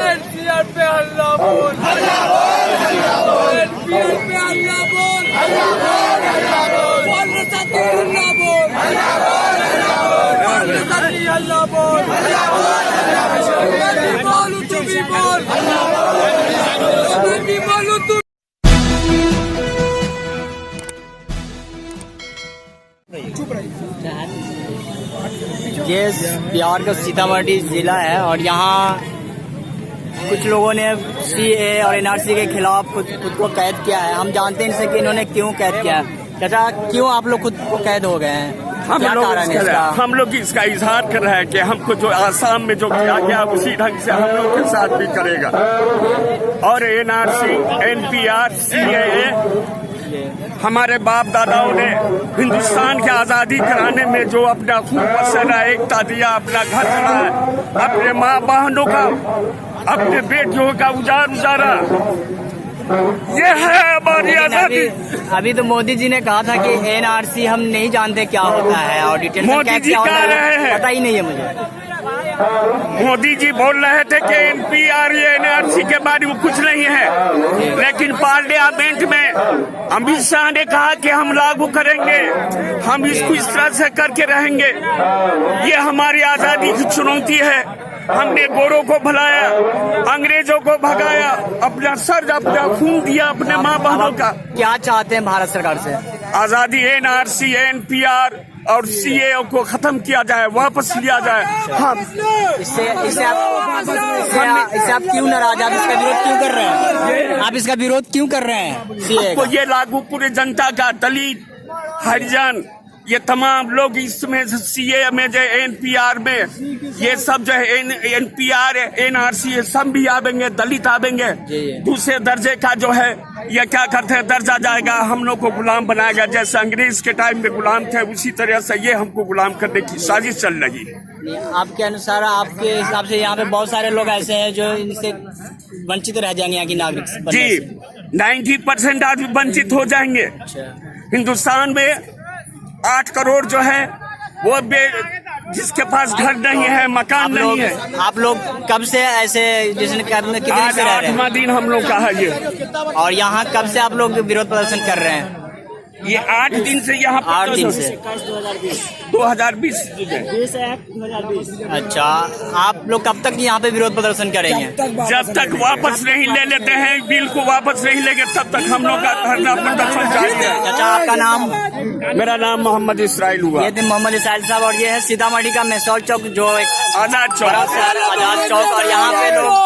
NPR पे हल्ला बोल, एनपीआर पे हल्ला बोल, बोल साथी हल्ला बोल, बोल साथी हल्ला बोल, मैं बोलूं तू भी बोल, मैं भी बोलूं तू। ये बिहार का सीतामढ़ी जिला है और यहाँ कुछ लोगों ने सीए और एनआरसी के खिलाफ खुद को कैद किया है। हम जानते हैं इनसे कि इन्होंने क्यों कैद किया है। चाचा, क्यों आप लोग खुद को कैद हो गए हैं? हम लोग इसका इजहार कर रहे हैं कि हमको जो आसाम में जो किया गया उसी ढंग से हम लोग के साथ भी करेगा। और एनआरसी, एनपीआर, सीएए हमारे बाप दादाओं ने हिंदुस्तान की आजादी कराने में जो अपना खून पसीना एकता दिया, अपना घर चलाया, अपने माँ बहनों का, अपने बेटियों का उजारा, ये है हमारी आजादी। अभी तो मोदी जी ने कहा था कि एनआरसी हम नहीं जानते क्या होता है और डिटेल मोदी जी कह रहे हैं, पता ही नहीं है मुझे। मोदी जी बोल रहे थे कि एनपीआर या एनआरसी के बारे में कुछ नहीं है, लेकिन पार्लियामेंट में अमित शाह ने कहा कि हम लागू करेंगे, हम इसको इस तरह से करके रहेंगे। ये हमारी आजादी की चुनौती है। हमने गोरों को भुलाया, अंग्रेजों को भगाया, अपना सर, अपना खून दिया अपने माँ बहनों का। क्या चाहते हैं भारत सरकार से? आजादी, एनआरसी, एनपीआर और सीए को खत्म किया जाए, वापस लिया जाए। हम इससे आप क्यों नाराज? आप इसका विरोध क्यों कर रहे हैं? आप इसका विरोध क्यों कर रहे हैं? सीए को ये लागू पूरे जनता का, दलित, हरिजन, ये तमाम लोग इसमें सीए में जो एनपीआर में ये सब जो है एनपीआर, एनआरसी, ये सब भी आवेंगे, दलित आवेंगे। दूसरे दर्जे का जो है ये क्या करते हैं, दर्जा जाएगा, हम लोग को गुलाम बनाएगा। जैसे अंग्रेज के टाइम में गुलाम थे, उसी तरह से ये हमको गुलाम करने की साजिश चल रही है। आपके अनुसार, आपके हिसाब से यहाँ पे बहुत सारे लोग ऐसे हैं जो इनसे वंचित रह जाएंगे, यहाँ की नागरिक जी 90% आदमी वंचित हो जाएंगे। हिंदुस्तान में 8 करोड़ जो है वो जिसके पास घर नहीं है, मकान नहीं है। आप लोग कब से ऐसे कितने से रह रहे हैं? 8वां दिन हम लोग का है ये। और यहाँ कब से आप लोग विरोध प्रदर्शन कर रहे हैं? ये 8 दिन से यहाँ 8 दिन से 2020। अच्छा, आप लोग कब तक यहाँ पे विरोध प्रदर्शन करेंगे? जब तक वापस नहीं ले लेते हैं, बिल को वापस नहीं लेंगे, तब तक हम लोग का धरना प्रदर्शन जारी है। अच्छा, आपका नाम? मेरा नाम मोहम्मद इसराइल हुआ। ये मोहम्मद इसराइल साहब, और ये है सीतामढ़ी का मेसौर चौक, जो एक आजाद चौक, आजाद चौक। और यहाँ पे लोग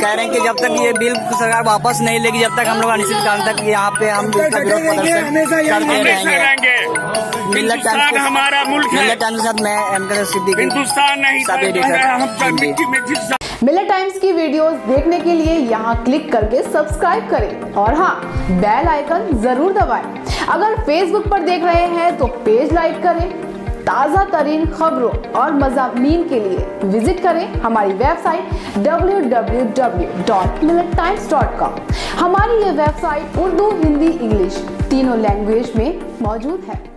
कह रहे हैं कि जब तक ये बिल सरकार वापस नहीं लेगी, जब तक हम लोग अनिश्चितकाल तक यहाँ पे हम विरोध प्रदर्शन करते रहेंगे। हिंदुस्तान हमारा मुल्क है। हिंदुस्तान नहीं, मिलेट टाइम्स की वीडियोस देखने के लिए यहाँ क्लिक करके सब्सक्राइब करें और हाँ, बेल आइकन जरूर दबाएं। अगर फेसबुक पर देख रहे हैं तो पेज लाइक करें। ताज़ा तरीन खबरों और मज़ामीन के लिए विजिट करें हमारी वेबसाइट www.millettimes.com। हमारी ये वेबसाइट उर्दू, हिंदी, इंग्लिश तीनों लैंग्वेज में मौजूद है।